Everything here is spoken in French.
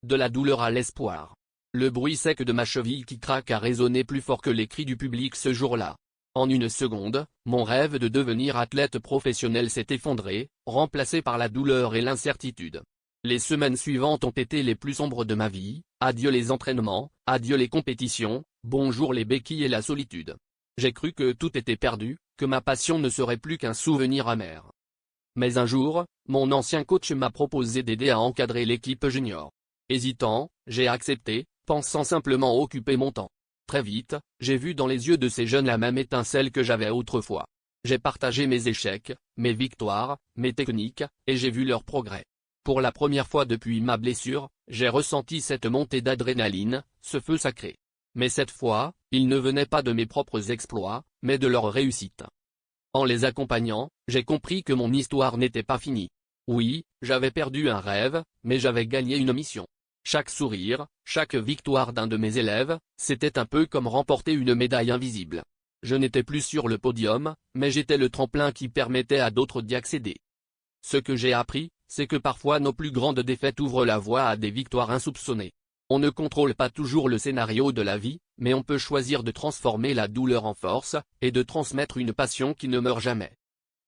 de la douleur à l'espoir. Le bruit sec de ma cheville qui craque a résonné plus fort que les cris du public ce jour-là. En une seconde, mon rêve de devenir athlète professionnel s'est effondré, remplacé par la douleur et l'incertitude. Les semaines suivantes ont été les plus sombres de ma vie, adieu les entraînements, adieu les compétitions, bonjour les béquilles et la solitude. J'ai cru que tout était perdu, que ma passion ne serait plus qu'un souvenir amer. Mais un jour, mon ancien coach m'a proposé d'aider à encadrer l'équipe junior. Hésitant, j'ai accepté, pensant simplement occuper mon temps. Très vite, j'ai vu dans les yeux de ces jeunes la même étincelle que j'avais autrefois. J'ai partagé mes échecs, mes victoires, mes techniques, et j'ai vu leur progrès. Pour la première fois depuis ma blessure, j'ai ressenti cette montée d'adrénaline, ce feu sacré. Mais cette fois, il ne venait pas de mes propres exploits, mais de leur réussite. En les accompagnant, j'ai compris que mon histoire n'était pas finie. Oui, j'avais perdu un rêve, mais j'avais gagné une mission. Chaque sourire, chaque victoire d'un de mes élèves, c'était un peu comme remporter une médaille invisible. Je n'étais plus sur le podium, mais j'étais le tremplin qui permettait à d'autres d'y accéder. Ce que j'ai appris, c'est que parfois nos plus grandes défaites ouvrent la voie à des victoires insoupçonnées. On ne contrôle pas toujours le scénario de la vie, mais on peut choisir de transformer la douleur en force, et de transmettre une passion qui ne meurt jamais.